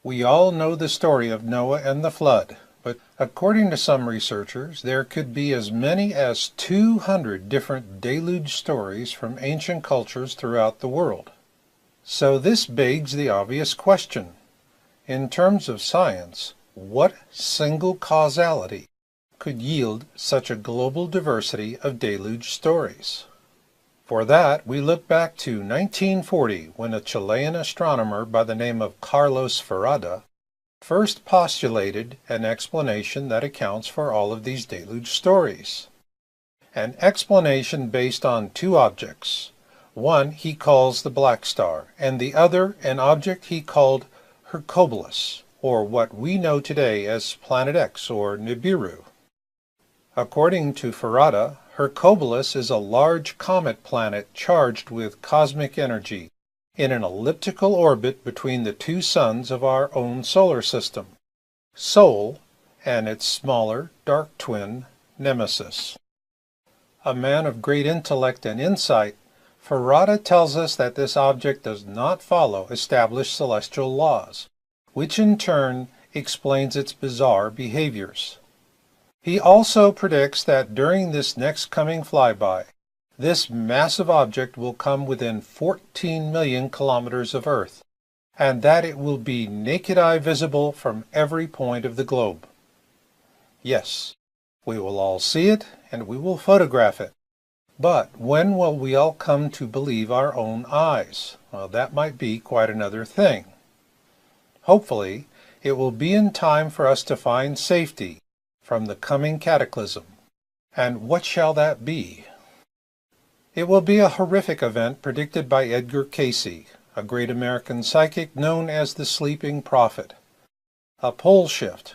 We all know the story of Noah and the flood, but according to some researchers, there could be as many as 200 different deluge stories from ancient cultures throughout the world. So this begs the obvious question. In terms of science, what single causality could yield such a global diversity of deluge stories? For that, we look back to 1940, when a Chilean astronomer by the name of Carlos Ferrada first postulated an explanation that accounts for all of these deluge stories. An explanation based on two objects. One he calls the Black Star, and the other an object he called Hercules, or what we know today as Planet X or NIBIRU. According to Ferrada, Hercules is a large comet planet charged with cosmic energy in an elliptical orbit between the two suns of our own solar system, Sol and its smaller, dark twin, Nemesis. A man of great intellect and insight, Ferrada tells us that this object does not follow established celestial laws, which in turn explains its bizarre behaviors. He also predicts that during this next coming flyby, this massive object will come within 14 million kilometers of Earth, and that it will be naked eye visible from every point of the globe. Yes, we will all see it, and we will photograph it. But when will we all come to believe our own eyes? Well, that might be quite another thing. Hopefully, it will be in time for us to find safety from the coming cataclysm. And what shall that be? It will be a horrific event predicted by Edgar Cayce, a great American psychic known as the Sleeping Prophet. A pole shift.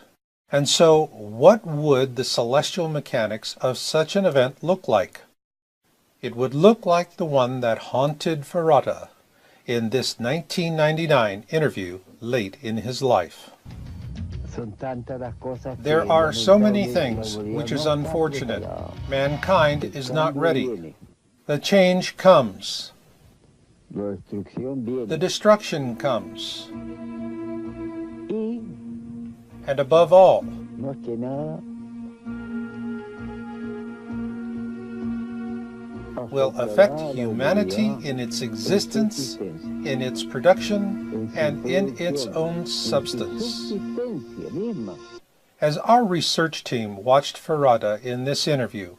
And so, what would the celestial mechanics of such an event look like? It would look like the one that haunted Ferrada in this 1999 interview late in his life. There are so many things, which is unfortunate. Mankind is not ready. The change comes. The destruction comes. And above all, will affect humanity in its existence, in its production, and in its own substance. As our research team watched Ferrada in this interview,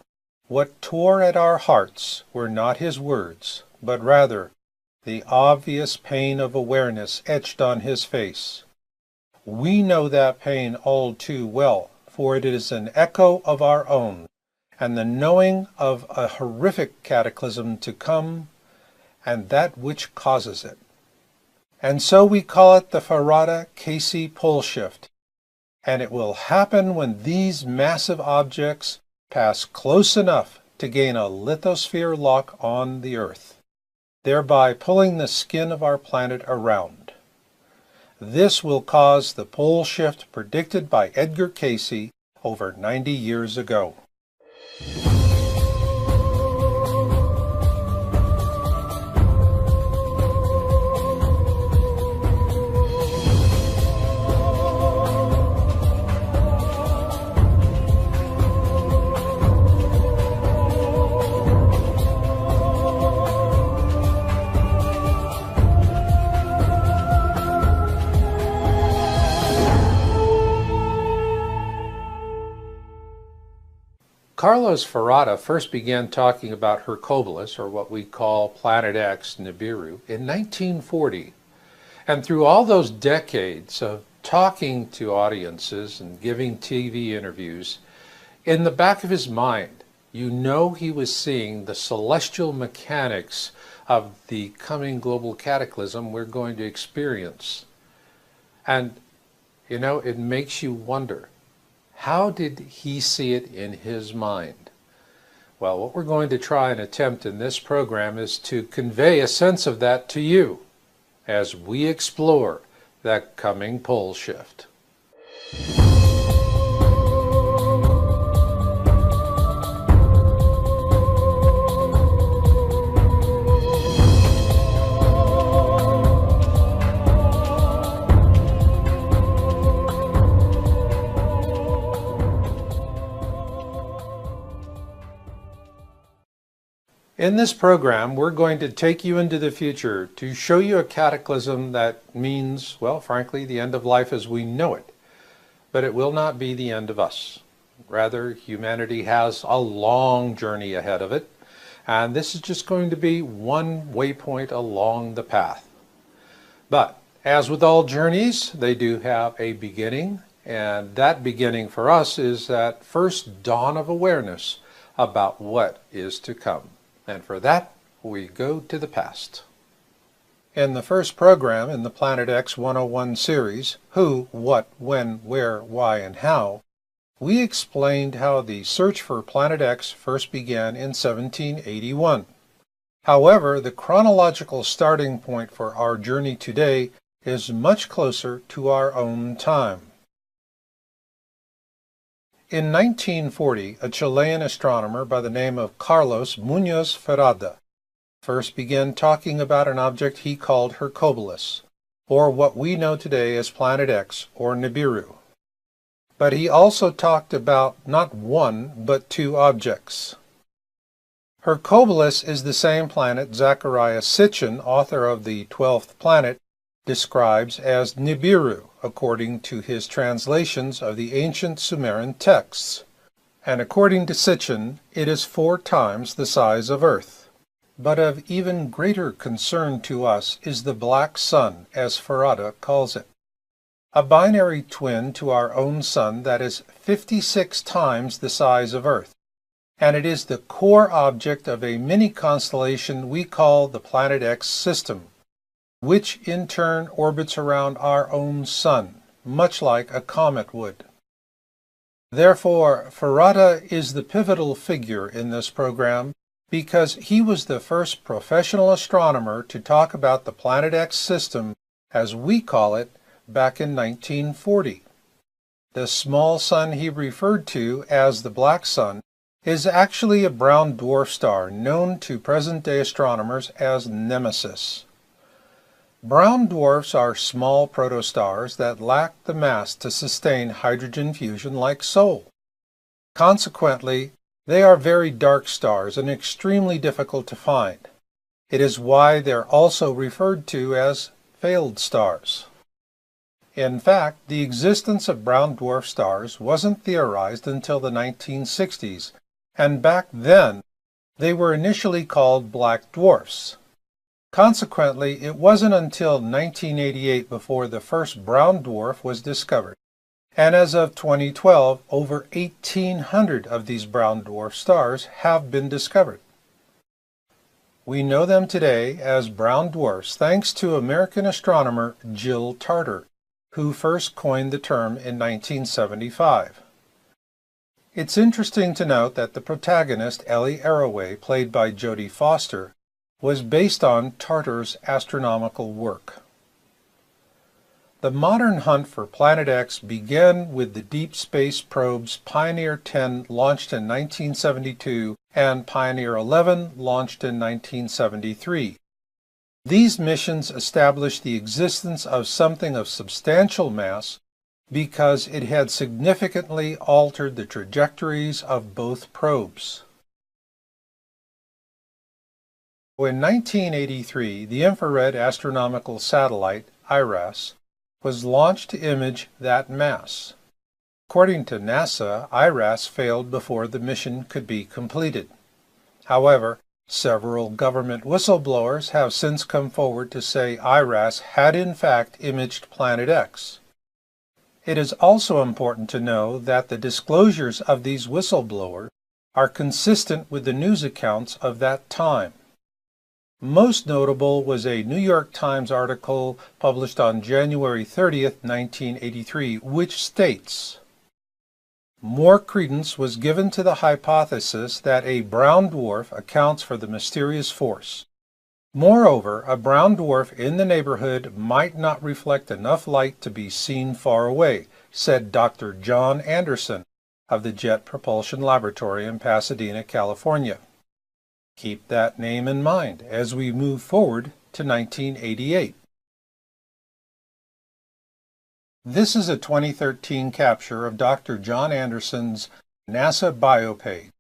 what tore at our hearts were not his words, but rather the obvious pain of awareness etched on his face. We know that pain all too well, for it is an echo of our own, and the knowing of a horrific cataclysm to come, and that which causes it. And so we call it the Ferrada-Cayce pole shift, and it will happen when these massive objects pass close enough to gain a lithosphere lock on the Earth, thereby pulling the skin of our planet around. This will cause the pole shift predicted by Edgar Cayce over 90 years ago. Carlos Ferrada first began talking about Hercules, or what we call Planet X, NIBIRU, in 1940. And through all those decades of talking to audiences and giving TV interviews, in the back of his mind, you know he was seeing the celestial mechanics of the coming global cataclysm we're going to experience. And, you know, it makes you wonder, how did he see it in his mind? Well, what we're going to try and attempt in this program is to convey a sense of that to you as we explore that coming pole shift. In this program, we're going to take you into the future to show you a cataclysm that means, well, frankly, the end of life as we know it. But it will not be the end of us. Rather, humanity has a long journey ahead of it, and this is just going to be one waypoint along the path. But as with all journeys, they do have a beginning, and that beginning for us is that first dawn of awareness about what is to come. And for that, we go to the past. In the first program in the Planet X 101 series, Who, What, When, Where, Why, and How, we explained how the search for Planet X first began in 1781. However, the chronological starting point for our journey today is much closer to our own time. In 1940, a Chilean astronomer by the name of Carlos Muñoz Ferrada first began talking about an object he called Hercules, or what we know today as Planet X, or NIBIRU. But he also talked about not one, but two objects. Hercules is the same planet Zecharia Sitchin, author of The 12th Planet, describes as NIBIRU, according to his translations of the ancient Sumerian texts. And according to Sitchin, it is 4 times the size of Earth. But of even greater concern to us is the black sun, as Ferrada calls it. A binary twin to our own sun that is 56 times the size of Earth. And it is the core object of a mini-constellation we call the Planet X system, which in turn orbits around our own sun, much like a comet would. Therefore, Ferrada is the pivotal figure in this program because he was the first professional astronomer to talk about the Planet X system, as we call it, back in 1940. The small sun he referred to as the black sun is actually a brown dwarf star known to present-day astronomers as Nemesis. Brown dwarfs are small protostars that lack the mass to sustain hydrogen fusion like Sol. Consequently, they are very dark stars and extremely difficult to find. It is why they're also referred to as failed stars. In fact, the existence of brown dwarf stars wasn't theorized until the 1960s, and back then, they were initially called black dwarfs. Consequently, it wasn't until 1988 before the first brown dwarf was discovered, and as of 2012, over 1,800 of these brown dwarf stars have been discovered. We know them today as brown dwarfs thanks to American astronomer Jill Tarter, who first coined the term in 1975. It's interesting to note that the protagonist, Ellie Arroway, played by Jodie Foster, was based on Tarter's astronomical work. The modern hunt for Planet X began with the deep space probes Pioneer 10 launched in 1972 and Pioneer 11 launched in 1973. These missions established the existence of something of substantial mass because it had significantly altered the trajectories of both probes. In 1983, the infrared astronomical satellite, IRAS, was launched to image that mass. According to NASA, IRAS failed before the mission could be completed. However, several government whistleblowers have since come forward to say IRAS had in fact imaged Planet X. It is also important to know that the disclosures of these whistleblowers are consistent with the news accounts of that time. Most notable was a New York Times article published on January 30th, 1983, which states, "More credence was given to the hypothesis that a brown dwarf accounts for the mysterious force. Moreover, a brown dwarf in the neighborhood might not reflect enough light to be seen far away," said Dr. John Anderson of the Jet Propulsion Laboratory in Pasadena, California. Keep that name in mind as we move forward to 1988. This is a 2013 capture of Dr. John Anderson's NASA biopage,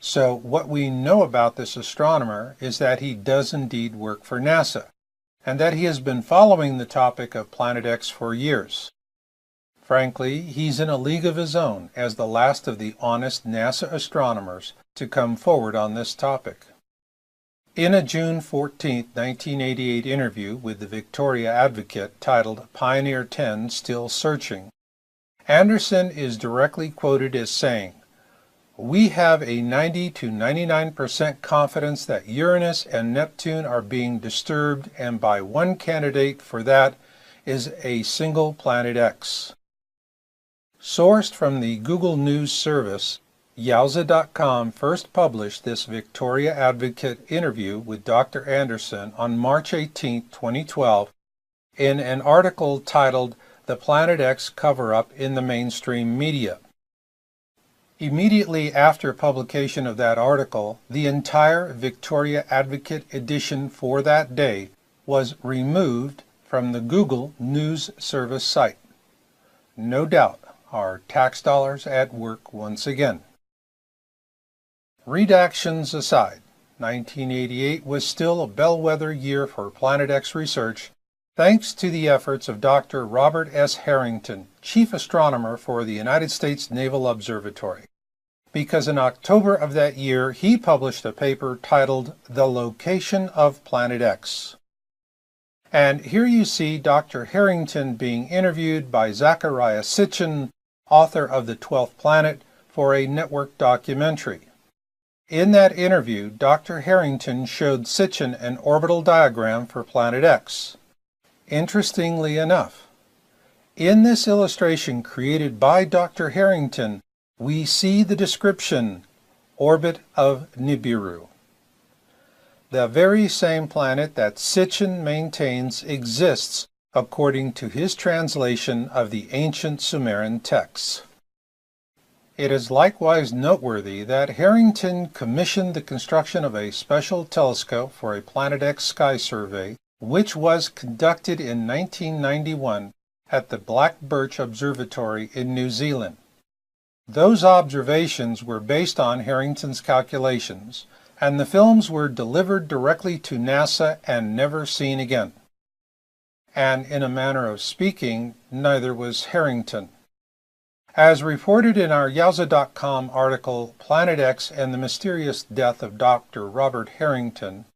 So what we know about this astronomer is that he does indeed work for NASA, and that he has been following the topic of Planet X for years. Frankly, he's in a league of his own as the last of the honest NASA astronomers to come forward on this topic. In a June 14, 1988 interview with the Victoria Advocate titled Pioneer 10 Still Searching, Anderson is directly quoted as saying, "We have a 90 to 99% confidence that Uranus and Neptune are being disturbed, and by one candidate for that is a single Planet X." Sourced from the Google News service, Yowza.com first published this Victoria Advocate interview with Dr. Anderson on March 18, 2012, in an article titled "The Planet X Cover-Up in the Mainstream Media." Immediately after publication of that article, the entire Victoria Advocate edition for that day was removed from the Google News Service site. No doubt, our tax dollars at work once again. Redactions aside, 1988 was still a bellwether year for Planet X research, thanks to the efforts of Dr. Robert S. Harrington, chief astronomer for the United States Naval Observatory, because in October of that year he published a paper titled "The Location of Planet X." And here you see Dr. Harrington being interviewed by Zecharia Sitchin, author of The 12th Planet, for a network documentary. In that interview, Dr. Harrington showed Sitchin an orbital diagram for Planet X. Interestingly enough, in this illustration created by Dr. Harrington, we see the description, "Orbit of NIBIRU." The very same planet that Sitchin maintains exists according to his translation of the ancient Sumerian texts. It is likewise noteworthy that Harrington commissioned the construction of a special telescope for a Planet X sky survey, which was conducted in 1991 at the Black Birch Observatory in New Zealand. Those observations were based on Harrington's calculations, and the films were delivered directly to NASA and never seen again. And in a manner of speaking, neither was Harrington. As reported in our Yowza.com article, Planet X and the Mysterious Death of Dr. Robert Harrington,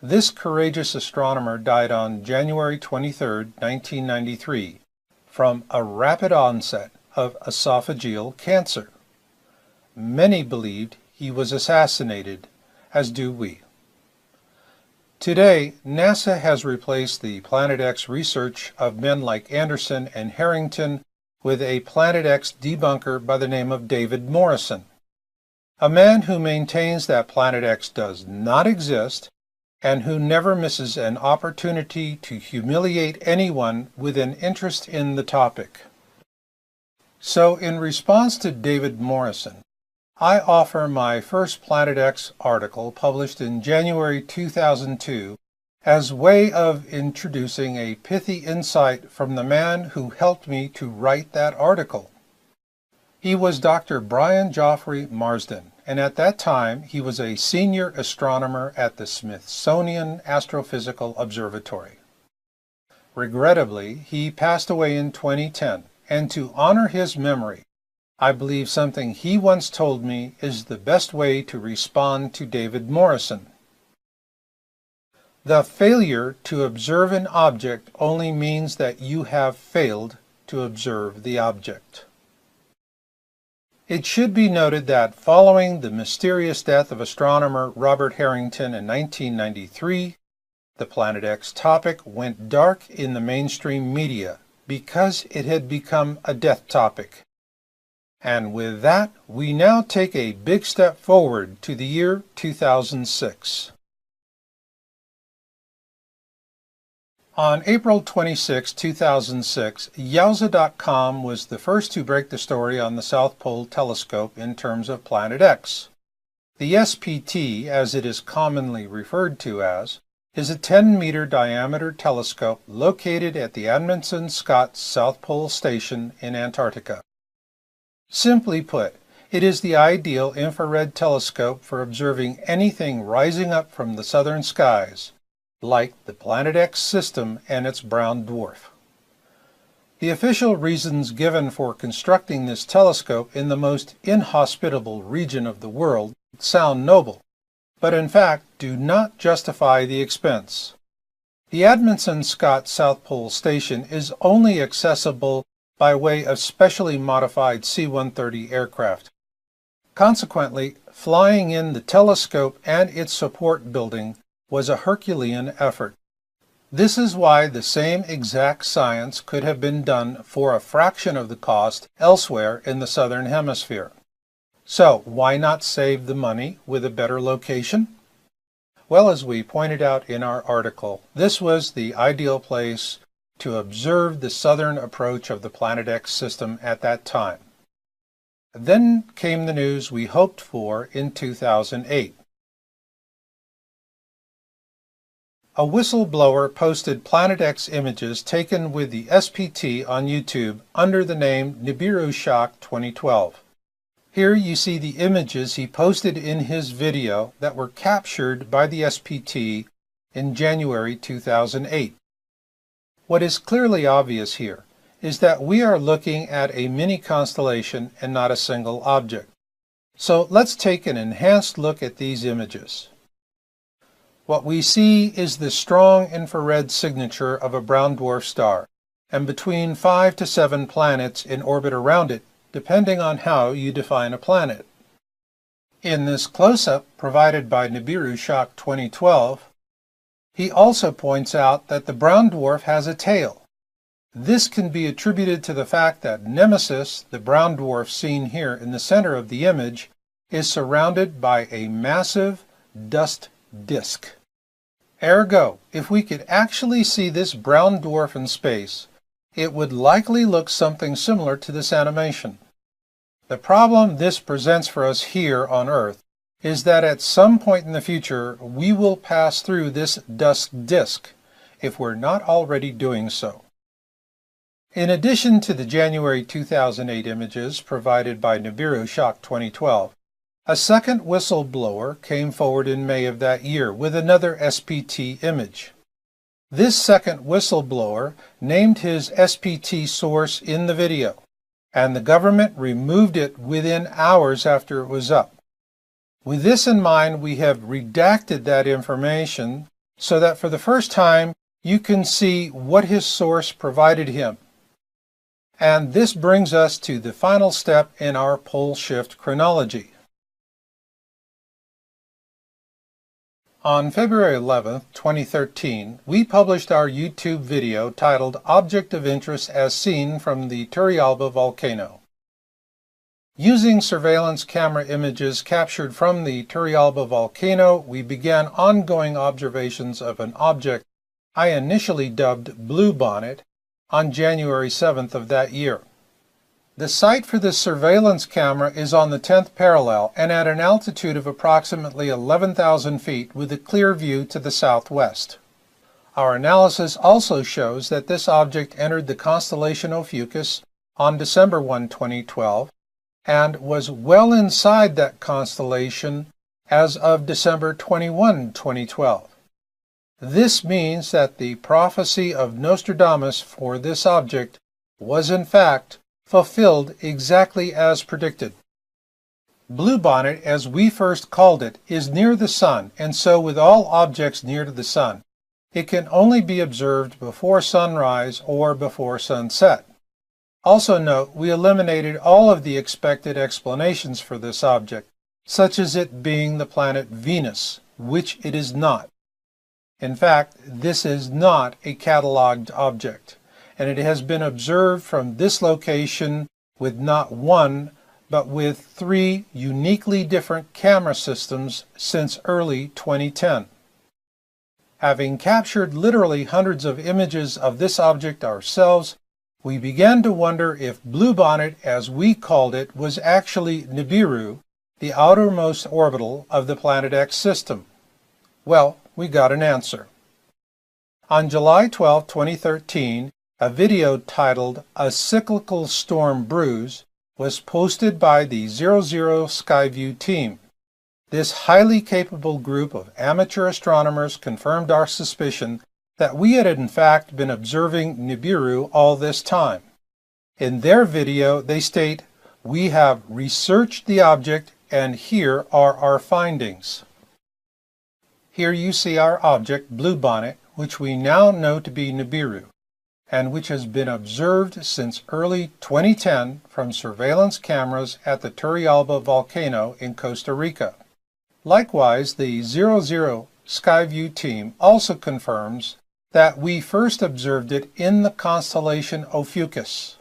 this courageous astronomer died on January 23, 1993, from a rapid onset of esophageal cancer. Many believed he was assassinated, as do we. Today, NASA has replaced the Planet X research of men like Anderson and Harrington with a Planet X debunker by the name of David Morrison, a man who maintains that Planet X does not exist and who never misses an opportunity to humiliate anyone with an interest in the topic. So, in response to David Morrison, I offer my first Planet X article published in January 2002 as way of introducing a pithy insight from the man who helped me to write that article. He was Dr. Brian Geoffrey Marsden, and at that time he was a senior astronomer at the Smithsonian Astrophysical Observatory. Regrettably, he passed away in 2010, and to honor his memory, I believe something he once told me is the best way to respond to David Morrison. The failure to observe an object only means that you have failed to observe the object. It should be noted that following the mysterious death of astronomer Robert Harrington in 1993, the Planet X topic went dark in the mainstream media because it had become a death topic. And with that, we now take a big step forward to the year 2006. On April 26, 2006, Yowza.com was the first to break the story on the South Pole Telescope in terms of Planet X. The SPT, as it is commonly referred to as, is a 10-meter diameter telescope located at the Amundsen Scott South Pole Station in Antarctica. Simply put, It is the ideal infrared telescope for observing anything rising up from the southern skies, like the Planet X system and its brown dwarf. The official reasons given for constructing this telescope in the most inhospitable region of the world sound noble, but in fact do not justify the expense. The Amundsen-Scott South Pole Station is only accessible by way of specially modified C-130 aircraft. Consequently, flying in the telescope and its support building was a Herculean effort. This is why the same exact science could have been done for a fraction of the cost elsewhere in the southern hemisphere. So, why not save the money with a better location? Well, as we pointed out in our article, this was the ideal place to observe the southern approach of the Planet X system at that time. Then came the news we hoped for in 2008. A whistleblower posted Planet X images taken with the SPT on YouTube under the name NIBIRU Shock 2012. Here you see the images he posted in his video that were captured by the SPT in January 2008. What is clearly obvious here is that we are looking at a mini constellation and not a single object. So let's take an enhanced look at these images. What we see is the strong infrared signature of a brown dwarf star, and between 5 to 7 planets in orbit around it, depending on how you define a planet. In this close-up provided by NIBIRU Shock 2012, he also points out that the brown dwarf has a tail. This can be attributed to the fact that Nemesis, the brown dwarf seen here in the center of the image, is surrounded by a massive dust disk. Ergo, if we could actually see this brown dwarf in space, it would likely look something similar to this animation. The problem this presents for us here on Earth is that at some point in the future we will pass through this dust disk, if we're not already doing so. In addition to the January 2008 images provided by NIBIRU Shock 2012, a second whistleblower came forward in May of that year with another SPT image. This second whistleblower named his SPT source in the video, and the government removed it within hours after it was up. With this in mind, we have redacted that information so that for the first time you can see what his source provided him. And this brings us to the final step in our pole shift chronology. On February 11, 2013, we published our YouTube video titled Object of Interest as Seen from the Turrialba Volcano. Using surveillance camera images captured from the Turrialba volcano, we began ongoing observations of an object I initially dubbed Blue Bonnet on January 7th of that year. The site for this surveillance camera is on the 10th parallel and at an altitude of approximately 11,000 feet with a clear view to the southwest. Our analysis also shows that this object entered the constellation Ophiuchus on December 1, 2012, and was well inside that constellation as of December 21, 2012. This means that the prophecy of Nostradamus for this object was in fact fulfilled exactly as predicted. Blue Bonnet, as we first called it, is near the Sun, and so with all objects near to the Sun, it can only be observed before sunrise or before sunset. Also note, we eliminated all of the expected explanations for this object, such as it being the planet Venus, which it is not. In fact, this is not a cataloged object, and it has been observed from this location with not one, but with 3 uniquely different camera systems since early 2010. Having captured literally hundreds of images of this object ourselves, we began to wonder if Blue Bonnet, as we called it, was actually NIBIRU, the outermost orbital of the Planet X system. Well, we got an answer. On July 12, 2013, a video titled A Cyclical Storm Brews was posted by the 00 Skyview team. This highly capable group of amateur astronomers confirmed our suspicion that we had in fact been observing NIBIRU all this time. In their video, they state, "We have researched the object and here are our findings." Here you see our object, Bluebonnet, which we now know to be NIBIRU, and which has been observed since early 2010 from surveillance cameras at the Turrialba volcano in Costa Rica. Likewise, the 00 Skyview team also confirms that we first observed it in the constellation Ophiuchus.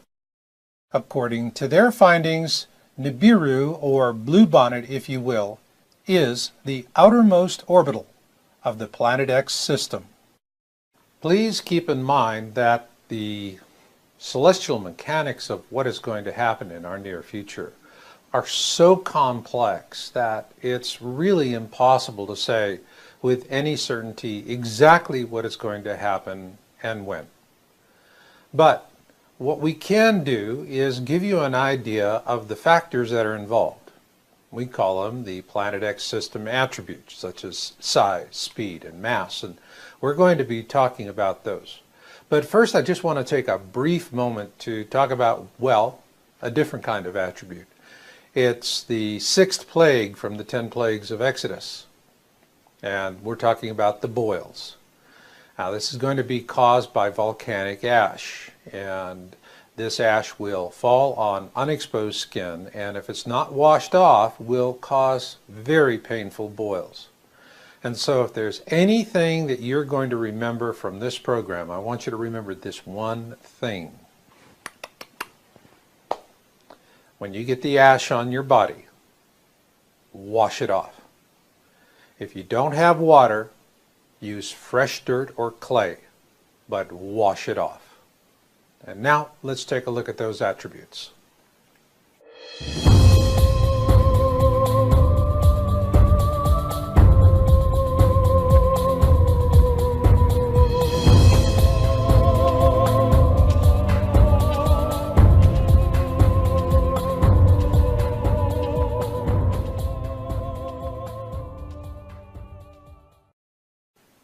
According to their findings, NIBIRU, or Bluebonnet if you will, is the outermost orbital of the Planet X system. Please keep in mind that the celestial mechanics of what is going to happen in our near future are so complex that it's really impossible to say with any certainty exactly what is going to happen and when. But what we can do is give you an idea of the factors that are involved. We call them the Planet X system attributes, such as size, speed, and mass, and we're going to be talking about those. But first, I just want to take a brief moment to talk about, well, a different kind of attribute. It's the sixth plague from the 10 plagues of Exodus, and we're talking about the boils. Now, this is going to be caused by volcanic ash, and this ash will fall on unexposed skin, and if it's not washed off, will cause very painful boils. And so if there's anything that you're going to remember from this program, I want you to remember this one thing. When you get the ash on your body, wash it off. If you don't have water, use fresh dirt or clay, but wash it off. And now let's take a look at those attributes.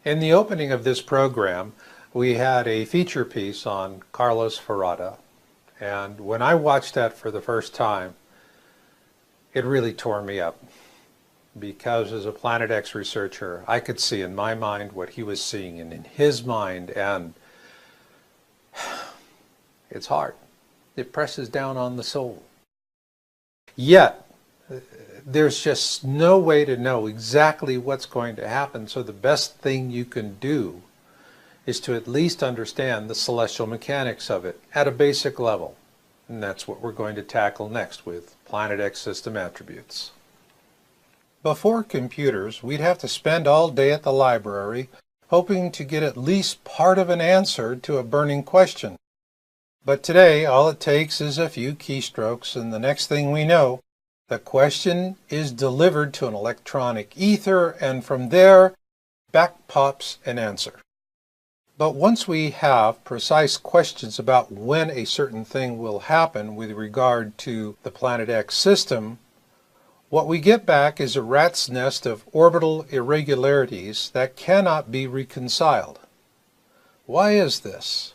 In the opening of this program, we had a feature piece on Carlos Ferrada, and when I watched that for the first time, it really tore me up, because as a Planet X researcher, I could see in my mind what he was seeing and in his mind, and it's hard. It presses down on the soul. Yet, there's just no way to know exactly what's going to happen, so the best thing you can do is to at least understand the celestial mechanics of it at a basic level. And that's what we're going to tackle next with Planet X system attributes. Before computers, we'd have to spend all day at the library hoping to get at least part of an answer to a burning question. But today, all it takes is a few keystrokes, and the next thing we know, the question is delivered to an electronic ether, and from there, back pops an answer. But once we have precise questions about when a certain thing will happen with regard to the Planet X system, what we get back is a rat's nest of orbital irregularities that cannot be reconciled. Why is this?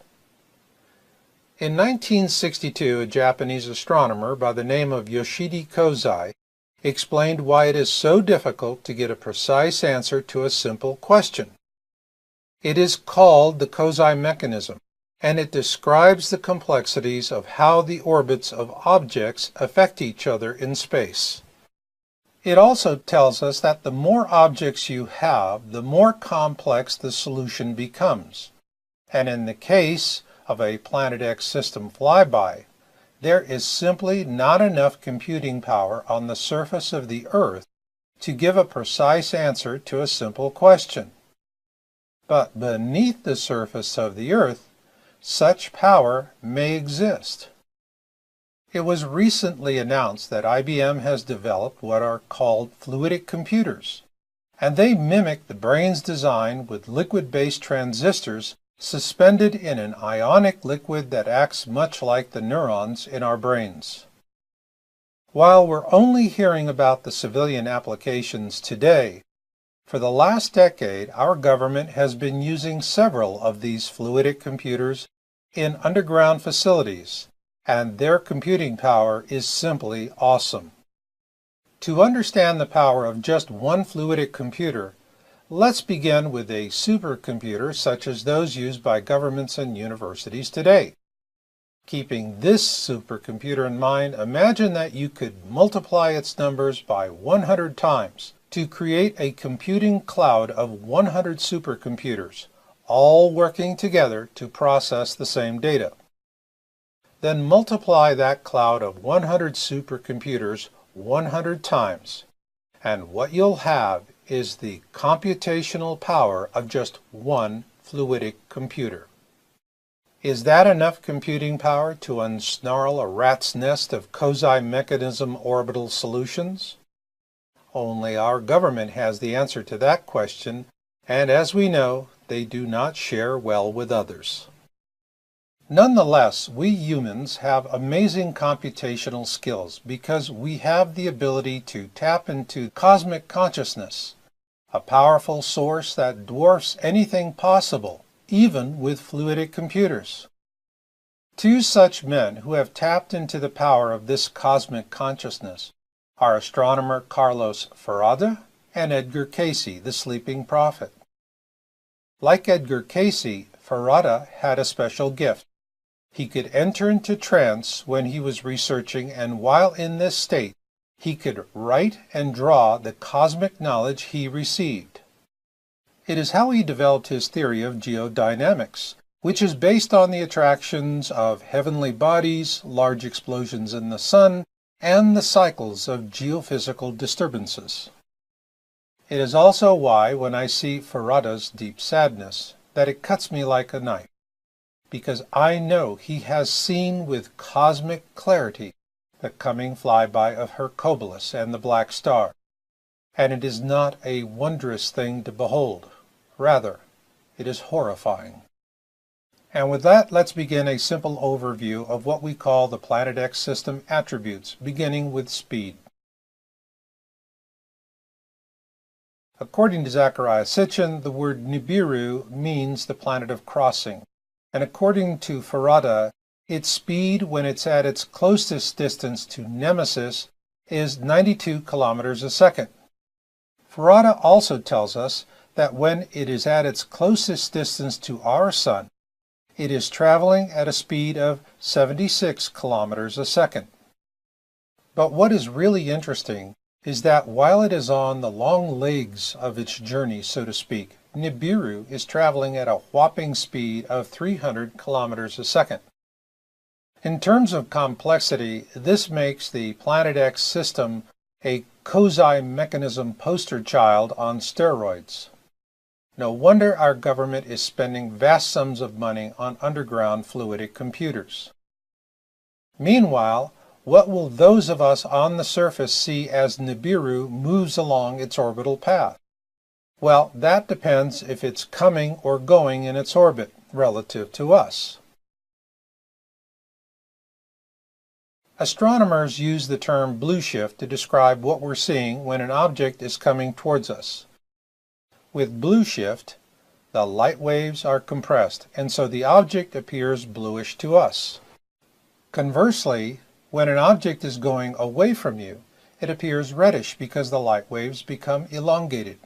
In 1962, a Japanese astronomer by the name of Yoshide Kozai explained why it is so difficult to get a precise answer to a simple question. It is called the Kozai mechanism, and it describes the complexities of how the orbits of objects affect each other in space. It also tells us that the more objects you have, the more complex the solution becomes. And in the case of a Planet X system flyby, there is simply not enough computing power on the surface of the Earth to give a precise answer to a simple question. But beneath the surface of the Earth, such power may exist. It was recently announced that IBM has developed what are called fluidic computers, and they mimic the brain's design with liquid-based transistors suspended in an ionic liquid that acts much like the neurons in our brains. While we're only hearing about the civilian applications today, for the last decade, our government has been using several of these fluidic computers in underground facilities, and their computing power is simply awesome. To understand the power of just one fluidic computer, let's begin with a supercomputer such as those used by governments and universities today. Keeping this supercomputer in mind, imagine that you could multiply its numbers by 100 times to create a computing cloud of 100 supercomputers, all working together to process the same data. Then multiply that cloud of 100 supercomputers 100 times, and what you'll have is the computational power of just one fluidic computer. Is that enough computing power to unsnarl a rat's nest of quasi-mechanism orbital solutions? Only our government has the answer to that question, and as we know, they do not share well with others. Nonetheless, we humans have amazing computational skills because we have the ability to tap into cosmic consciousness, a powerful source that dwarfs anything possible, even with fluidic computers. Two such men who have tapped into the power of this cosmic consciousness are astronomer Carlos Ferrada and Edgar Cayce, the sleeping prophet. Like Edgar Cayce, Ferrada had a special gift. He could enter into trance when he was researching, and while in this state, he could write and draw the cosmic knowledge he received. It is how he developed his theory of geodynamics, which is based on the attractions of heavenly bodies, large explosions in the sun, and the cycles of geophysical disturbances. It is also why, when I see Ferrada's deep sadness, that it cuts me like a knife, because I know he has seen with cosmic clarity the coming flyby of Hercules and the Black Star, and it is not a wondrous thing to behold. Rather, it is horrifying. And with that, let's begin a simple overview of what we call the Planet X system attributes, beginning with speed. According to Zecharia Sitchin, the word NIBIRU means the planet of crossing, and according to Ferrada, its speed when it's at its closest distance to Nemesis is 92 kilometers a second. Ferrada also tells us that when it is at its closest distance to our Sun, it is traveling at a speed of 76 kilometers a second. But what is really interesting is that while it is on the long legs of its journey, so to speak, NIBIRU is traveling at a whopping speed of 300 kilometers a second. In terms of complexity, this makes the Planet X system a quasi-mechanism poster child on steroids. No wonder our government is spending vast sums of money on underground fluidic computers. Meanwhile, what will those of us on the surface see as NIBIRU moves along its orbital path? Well, that depends if it's coming or going in its orbit relative to us. Astronomers use the term blue shift to describe what we're seeing when an object is coming towards us. With blue shift, the light waves are compressed, and so the object appears bluish to us. Conversely, when an object is going away from you, it appears reddish because the light waves become elongated.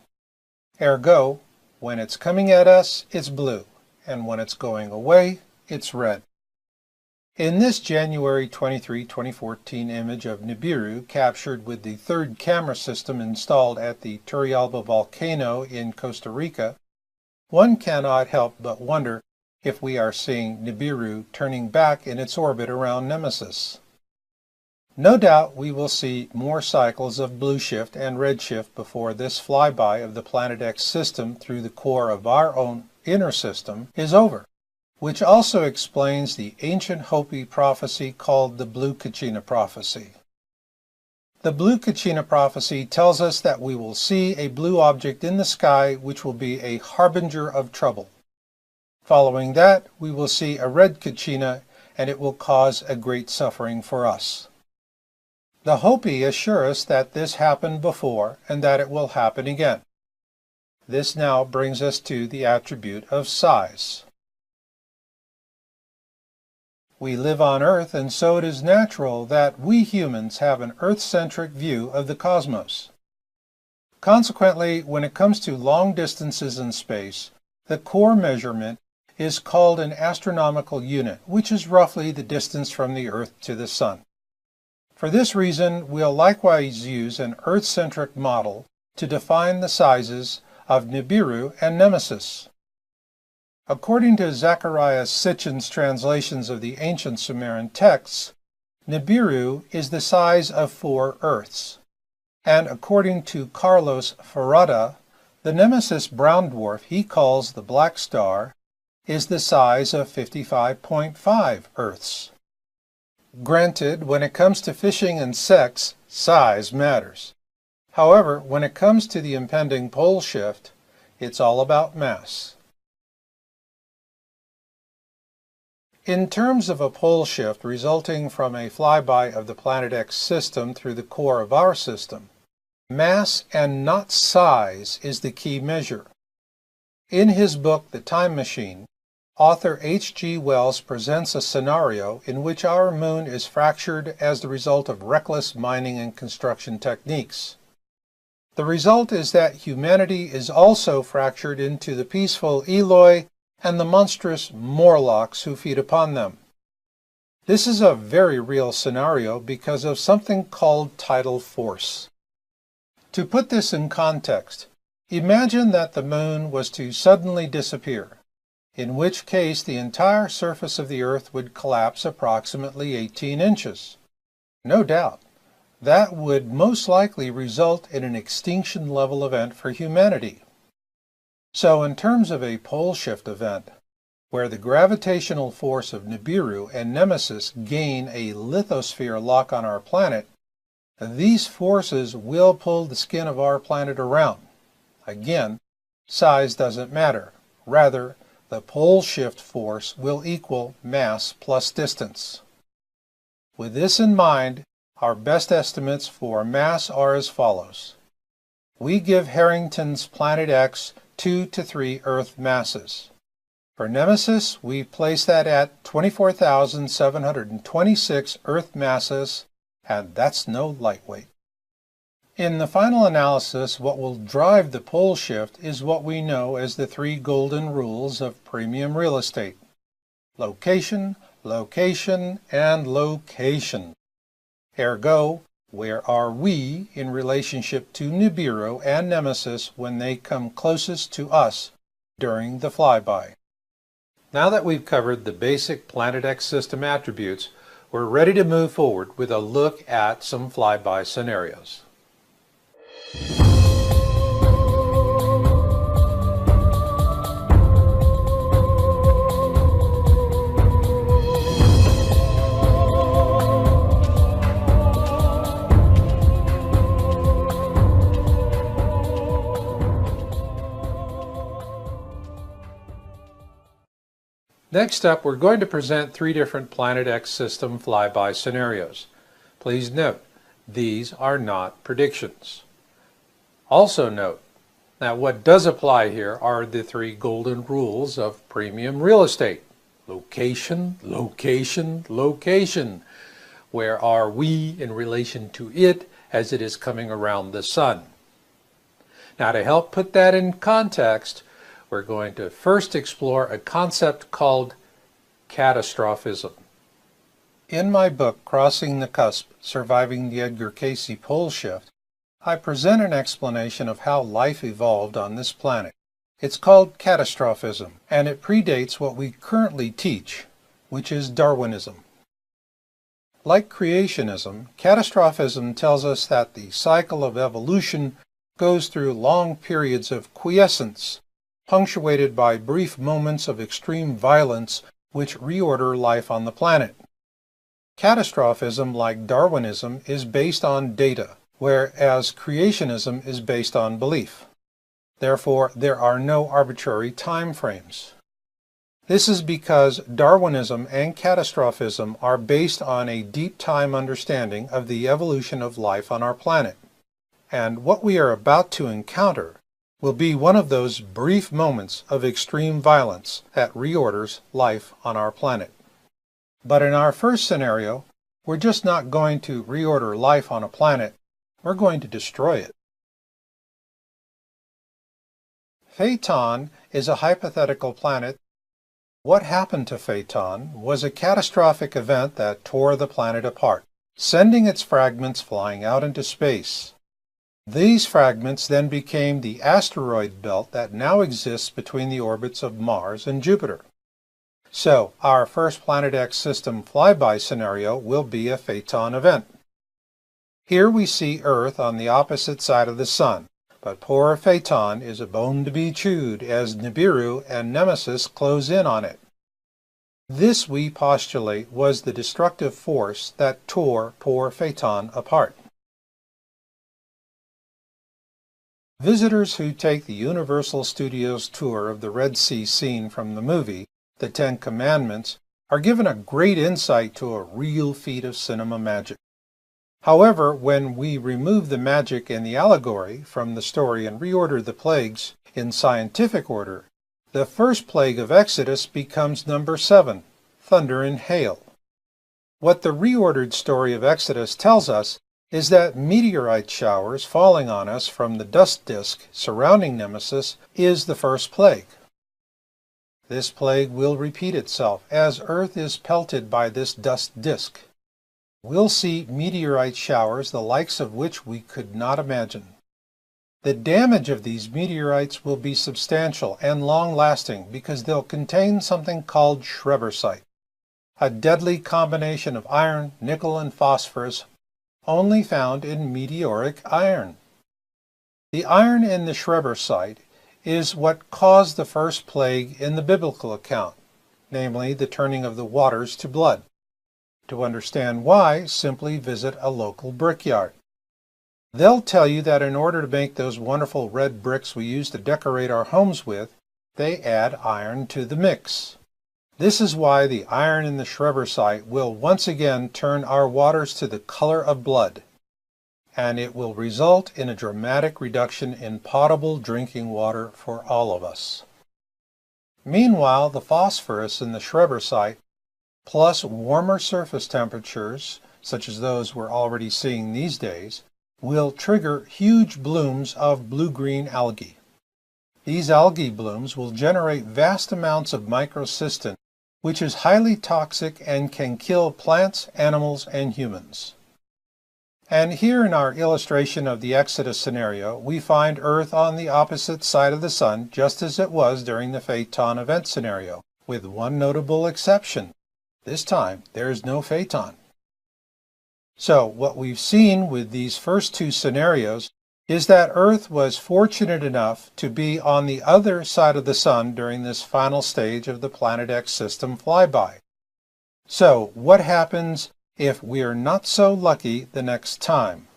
Ergo, when it's coming at us, it's blue, and when it's going away, it's red. In this January 23, 2014 image of NIBIRU, captured with the third camera system installed at the Turrialba volcano in Costa Rica, one cannot help but wonder if we are seeing NIBIRU turning back in its orbit around Nemesis. No doubt we will see more cycles of blue shift and red shift before this flyby of the Planet X system through the core of our own inner system is over, which also explains the ancient Hopi prophecy called the Blue Kachina prophecy. The Blue Kachina prophecy tells us that we will see a blue object in the sky which will be a harbinger of trouble. Following that, we will see a red Kachina, and it will cause a great suffering for us. The Hopi assure us that this happened before and that it will happen again. This now brings us to the attribute of size. We live on Earth, and so it is natural that we humans have an Earth-centric view of the cosmos. Consequently, when it comes to long distances in space, the core measurement is called an astronomical unit, which is roughly the distance from the Earth to the Sun. For this reason, we'll likewise use an Earth-centric model to define the sizes of NIBIRU and Nemesis. According to Zechariah Sitchin's translations of the ancient Sumerian texts, NIBIRU is the size of 4 Earths. And according to Carlos Ferrada, the Nemesis brown dwarf he calls the Black Star is the size of 55.5 Earths. Granted, when it comes to fishing and sex, size matters. However, when it comes to the impending pole shift, it's all about mass. In terms of a pole shift resulting from a flyby of the Planet X system through the core of our system, mass and not size is the key measure. In his book, The Time Machine, author H.G. Wells presents a scenario in which our moon is fractured as the result of reckless mining and construction techniques. The result is that humanity is also fractured into the peaceful Eloi and the monstrous Morlocks who feed upon them. This is a very real scenario because of something called tidal force. To put this in context, imagine that the moon was to suddenly disappear, in which case the entire surface of the Earth would collapse approximately 18 inches. No doubt, that would most likely result in an extinction-level event for humanity. So in terms of a pole shift event, where the gravitational force of NIBIRU and Nemesis gain a lithosphere lock on our planet, these forces will pull the skin of our planet around. Again, size doesn't matter. Rather, the pole shift force will equal mass plus distance. With this in mind, our best estimates for mass are as follows. We give Harrington's Planet X 2 to 3 Earth masses. For Nemesis, we place that at 24,726 Earth masses, and that's no lightweight. In the final analysis, what will drive the pole shift is what we know as the 3 golden rules of premium real estate. Location, location, and location. Ergo, where are we in relationship to NIBIRU and Nemesis when they come closest to us during the flyby? Now that we've covered the basic Planet X system attributes, we're ready to move forward with a look at some flyby scenarios. Next up, we're going to present 3 different Planet X system flyby scenarios. Please note, these are not predictions. Also note that what does apply here are the 3 golden rules of premium real estate. Location, location, location. Where are we in relation to it as it is coming around the sun? Now, to help put that in context, we're going to first explore a concept called catastrophism. In my book, Crossing the Cusp, Surviving the Edgar Cayce Pole Shift, I present an explanation of how life evolved on this planet. It's called catastrophism, and it predates what we currently teach, which is Darwinism. Like creationism, catastrophism tells us that the cycle of evolution goes through long periods of quiescence, punctuated by brief moments of extreme violence which reorder life on the planet. Catastrophism, like Darwinism, is based on data, whereas creationism is based on belief. Therefore, there are no arbitrary time frames. This is because Darwinism and catastrophism are based on a deep-time understanding of the evolution of life on our planet. And what we are about to encounter will be one of those brief moments of extreme violence that reorders life on our planet. But in our first scenario, we're just not going to reorder life on a planet, we're going to destroy it. Phaeton is a hypothetical planet. What happened to Phaeton was a catastrophic event that tore the planet apart, sending its fragments flying out into space. These fragments then became the asteroid belt that now exists between the orbits of Mars and Jupiter. So, our first Planet X system flyby scenario will be a Phaeton event. Here we see Earth on the opposite side of the Sun, but poor Phaeton is a bone to be chewed as NIBIRU and Nemesis close in on it. This, we postulate, was the destructive force that tore poor Phaeton apart. Visitors who take the Universal Studios tour of the Red Sea scene from the movie, The Ten Commandments, are given a great insight to a real feat of cinema magic. However, when we remove the magic and the allegory from the story and reorder the plagues in scientific order, the first plague of Exodus becomes number 7, thunder and hail. What the reordered story of Exodus tells us is that meteorite showers falling on us from the dust disk surrounding Nemesis is the first plague. This plague will repeat itself as Earth is pelted by this dust disk. We'll see meteorite showers the likes of which we could not imagine. The damage of these meteorites will be substantial and long-lasting because they'll contain something called schrebersite, a deadly combination of iron, nickel, and phosphorus only found in meteoric iron. The iron in the schrebersite is what caused the first plague in the biblical account, namely the turning of the waters to blood. To understand why, simply visit a local brickyard. They'll tell you that in order to make those wonderful red bricks we use to decorate our homes with, they add iron to the mix. This is why the iron in the schrebersite will once again turn our waters to the color of blood, and it will result in a dramatic reduction in potable drinking water for all of us. Meanwhile, the phosphorus in the schrebersite plus warmer surface temperatures, such as those we're already seeing these days, will trigger huge blooms of blue-green algae. These algae blooms will generate vast amounts of microcystin, which is highly toxic and can kill plants, animals, and humans. And here in our illustration of the Exodus scenario, we find Earth on the opposite side of the Sun, just as it was during the Phaeton event scenario, with one notable exception. This time, there is no Phaeton. So, what we've seen with these first two scenarios is that Earth was fortunate enough to be on the other side of the Sun during this final stage of the Planet X system flyby. So, what happens if we're not so lucky the next time?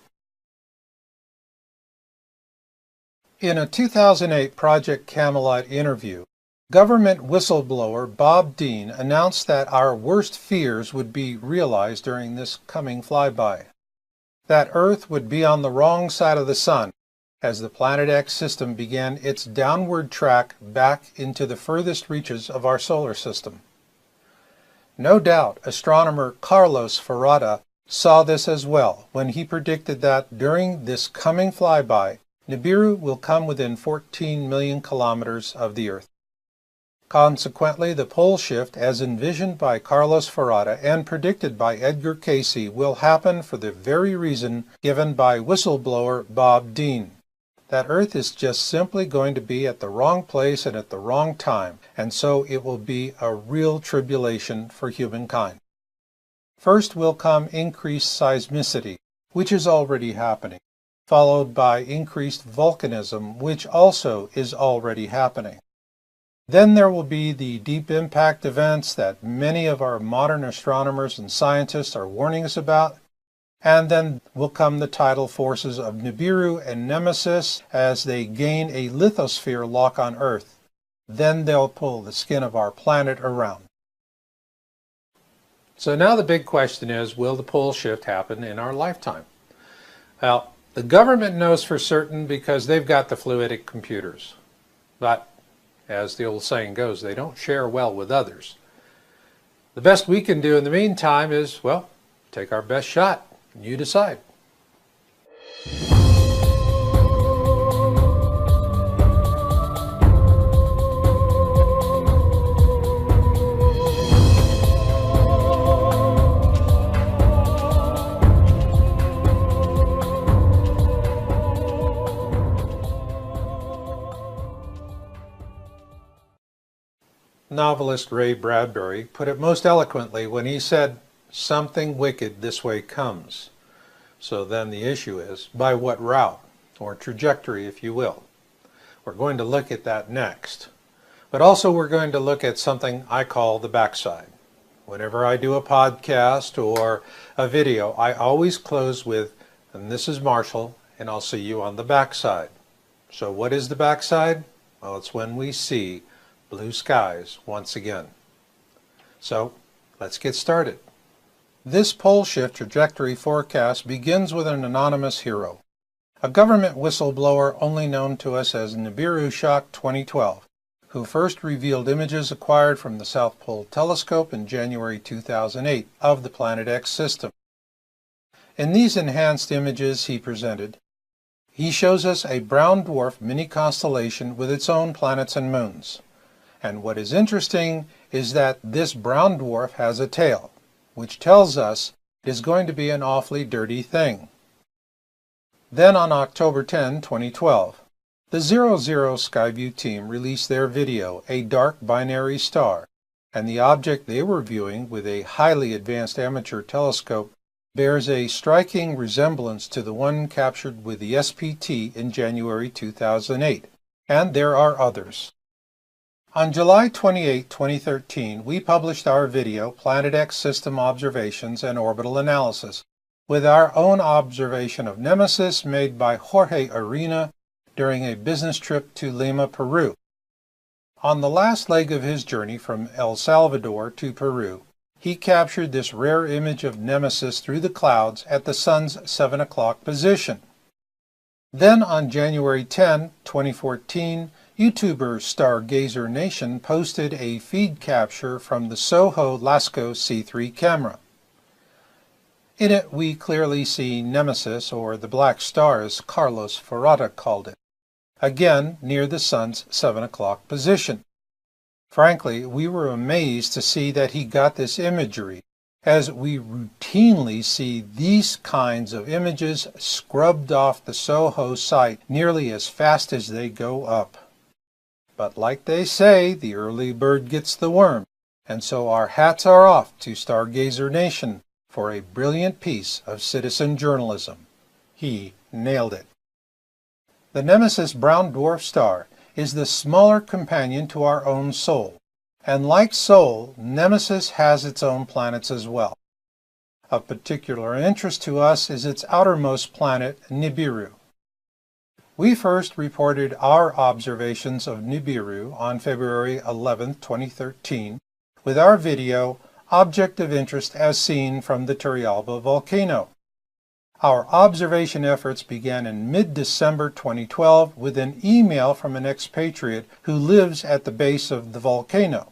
In a 2008 Project Camelot interview, government whistleblower Bob Dean announced that our worst fears would be realized during this coming flyby. That Earth would be on the wrong side of the Sun as the Planet X system began its downward track back into the furthest reaches of our solar system. No doubt astronomer Carlos Ferrada saw this as well when he predicted that during this coming flyby, Nibiru will come within 14 million kilometers of the Earth. Consequently, the pole shift, as envisioned by Carlos Ferrada and predicted by Edgar Cayce, will happen for the very reason given by whistleblower Bob Dean, that Earth is just simply going to be at the wrong place and at the wrong time, and so it will be a real tribulation for humankind. First will come increased seismicity, which is already happening, followed by increased volcanism, which also is already happening. Then there will be the deep impact events that many of our modern astronomers and scientists are warning us about, and then will come the tidal forces of Nibiru and Nemesis as they gain a lithosphere lock on Earth. then they'll pull the skin of our planet around. So now the big question is, will the pole shift happen in our lifetime? Well, the government knows for certain because they've got the fluidic computers. But, as the old saying goes, they don't share well with others. The best we can do in the meantime is, well, take our best shot. You decide. Novelist Ray Bradbury put it most eloquently when he said, "Something wicked this way comes." So then the issue is, by what route, or trajectory if you will. We're going to look at that next. But also we're going to look at something I call the backside. Whenever I do a podcast or a video, I always close with, "And this is Marshall, and I'll see you on the backside." So what is the backside? Well, it's when we see blue skies once again. So let's get started. This pole shift trajectory forecast begins with an anonymous hero, a government whistleblower only known to us as NIBIRU Shock 2012, who first revealed images acquired from the South Pole Telescope in January 2008 of the Planet X system. In these enhanced images he shows us a brown dwarf mini-constellation with its own planets and moons. And what is interesting is that this brown dwarf has a tail, which tells us it is going to be an awfully dirty thing. Then on October 10, 2012, the 00 Skyview team released their video, A Dark Binary Star, and the object they were viewing with a highly advanced amateur telescope bears a striking resemblance to the one captured with the SPT in January 2008, and there are others. On July 28, 2013, we published our video, Planet X System Observations and Orbital Analysis, with our own observation of Nemesis made by Jorge Arena during a business trip to Lima, Peru. On the last leg of his journey from El Salvador to Peru, he captured this rare image of Nemesis through the clouds at the sun's 7 o'clock position. Then on January 10, 2014, YouTuber Stargazer Nation posted a feed capture from the Soho Lasco C3 camera. In it we clearly see Nemesis, or the Black Star as Carlos Ferrata called it, again near the sun's 7 o'clock position. Frankly, we were amazed to see that he got this imagery, as we routinely see these kinds of images scrubbed off the Soho site nearly as fast as they go up. But like they say, the early bird gets the worm, and so our hats are off to Stargazer Nation for a brilliant piece of citizen journalism. He nailed it. The Nemesis brown dwarf star is the smaller companion to our own Sol, and like Sol, Nemesis has its own planets as well. Of particular interest to us is its outermost planet, NIBIRU. We first reported our observations of NIBIRU on February 11, 2013, with our video, Object of Interest as Seen from the Turrialba Volcano. Our observation efforts began in mid-December 2012 with an email from an expatriate who lives at the base of the volcano.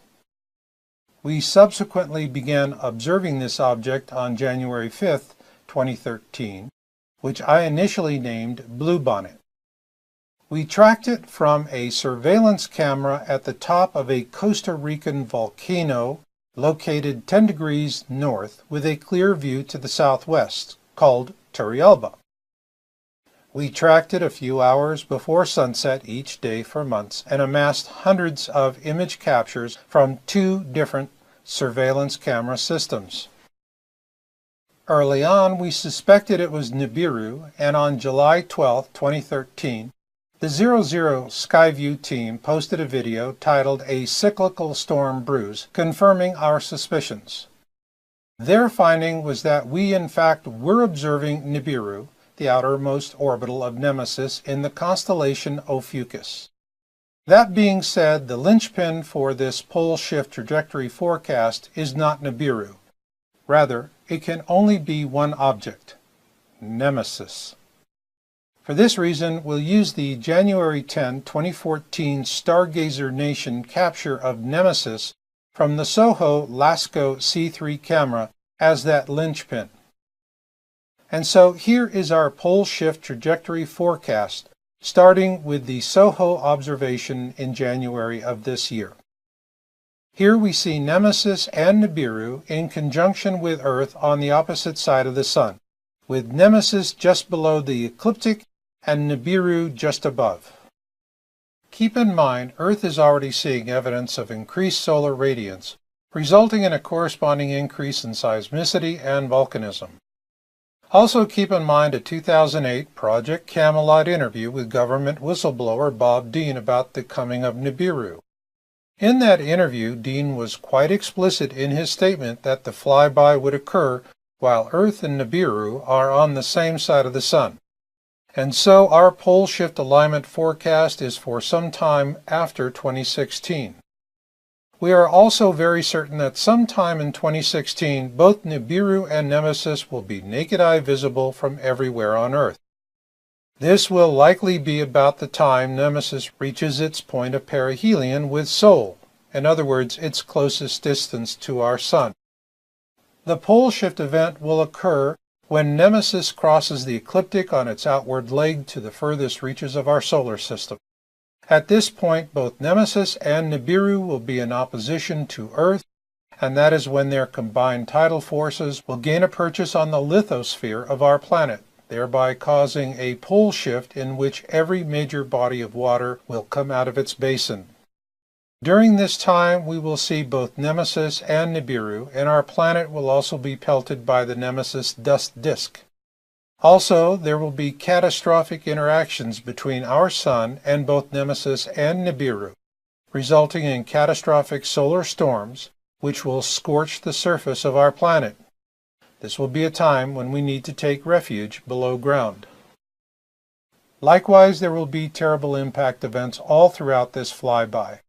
We subsequently began observing this object on January 5, 2013, which I initially named Bluebonnet. We tracked it from a surveillance camera at the top of a Costa Rican volcano located 10 degrees north with a clear view to the southwest, called Turrialba. We tracked it a few hours before sunset each day for months and amassed hundreds of image captures from 2 different surveillance camera systems. Early on, we suspected it was NIBIRU, and on July 12, 2013, the 00 Skyview team posted a video titled A Cyclical Storm Brews, confirming our suspicions. Their finding was that we in fact were observing NIBIRU, the outermost orbital of Nemesis, in the constellation Ophiuchus. That being said, the linchpin for this pole shift trajectory forecast is not NIBIRU. Rather, it can only be one object, Nemesis. For this reason, we'll use the January 10, 2014 Stargazer Nation capture of Nemesis from the SOHO LASCO C3 camera as that linchpin. And so here is our pole shift trajectory forecast, starting with the SOHO observation in January of this year. Here we see Nemesis and NIBIRU in conjunction with Earth on the opposite side of the Sun, with Nemesis just below the ecliptic and NIBIRU just above. Keep in mind, Earth is already seeing evidence of increased solar radiance, resulting in a corresponding increase in seismicity and volcanism. Also keep in mind a 2008 Project Camelot interview with government whistleblower Bob Dean about the coming of NIBIRU. In that interview, Dean was quite explicit in his statement that the flyby would occur while Earth and NIBIRU are on the same side of the Sun. And so our pole shift alignment forecast is for some time after 2016. We are also very certain that sometime in 2016, both NIBIRU and Nemesis will be naked eye visible from everywhere on Earth. This will likely be about the time Nemesis reaches its point of perihelion with Sol, in other words, its closest distance to our Sun. The pole shift event will occur when Nemesis crosses the ecliptic on its outward leg to the furthest reaches of our solar system. At this point, both Nemesis and NIBIRU will be in opposition to Earth, and that is when their combined tidal forces will gain a purchase on the lithosphere of our planet, thereby causing a pole shift in which every major body of water will come out of its basin. During this time, we will see both Nemesis and NIBIRU, and our planet will also be pelted by the Nemesis dust disk. Also, there will be catastrophic interactions between our Sun and both Nemesis and NIBIRU, resulting in catastrophic solar storms, which will scorch the surface of our planet. This will be a time when we need to take refuge below ground. Likewise, there will be terrible impact events all throughout this flyby,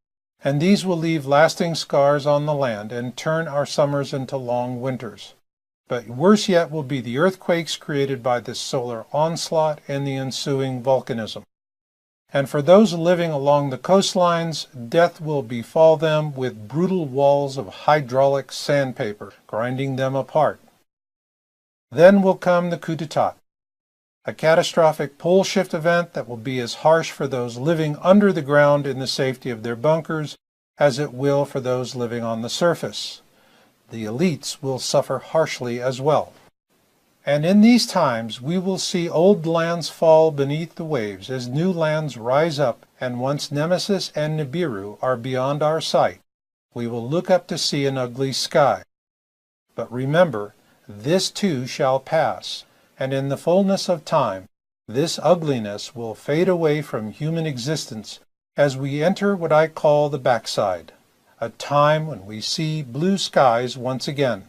and these will leave lasting scars on the land and turn our summers into long winters. But worse yet will be the earthquakes created by this solar onslaught and the ensuing volcanism. And for those living along the coastlines, death will befall them with brutal walls of hydraulic sandpaper, grinding them apart. Then will come the coup d'etat, a catastrophic pole shift event that will be as harsh for those living under the ground in the safety of their bunkers as it will for those living on the surface. The elites will suffer harshly as well. And in these times we will see old lands fall beneath the waves as new lands rise up, and once Nemesis and NIBIRU are beyond our sight, we will look up to see an ugly sky. But remember, this too shall pass, and in the fullness of time, this ugliness will fade away from human existence as we enter what I call the backside, a time when we see blue skies once again.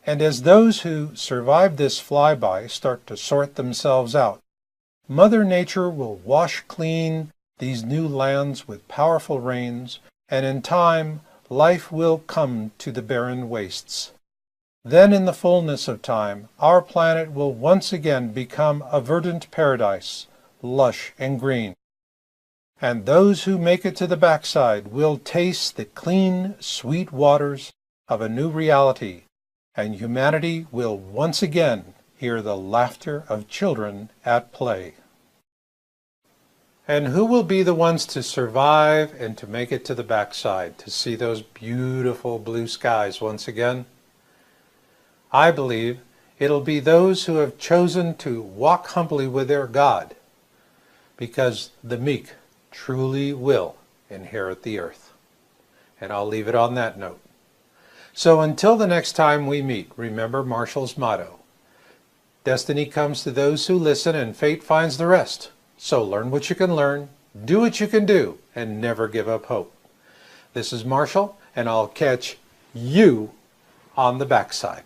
And as those who survive this flyby start to sort themselves out, Mother Nature will wash clean these new lands with powerful rains, and in time, life will come to the barren wastes. Then in the fullness of time, our planet will once again become a verdant paradise, lush and green. And those who make it to the backside will taste the clean, sweet waters of a new reality, and humanity will once again hear the laughter of children at play. And who will be the ones to survive and to make it to the backside, to see those beautiful blue skies once again? I believe it'll be those who have chosen to walk humbly with their God, because the meek truly will inherit the earth. And I'll leave it on that note. So until the next time we meet, remember Marshall's motto: destiny comes to those who listen, and fate finds the rest. So learn what you can learn, do what you can do, and never give up hope. This is Marshall, and I'll catch you on the backside.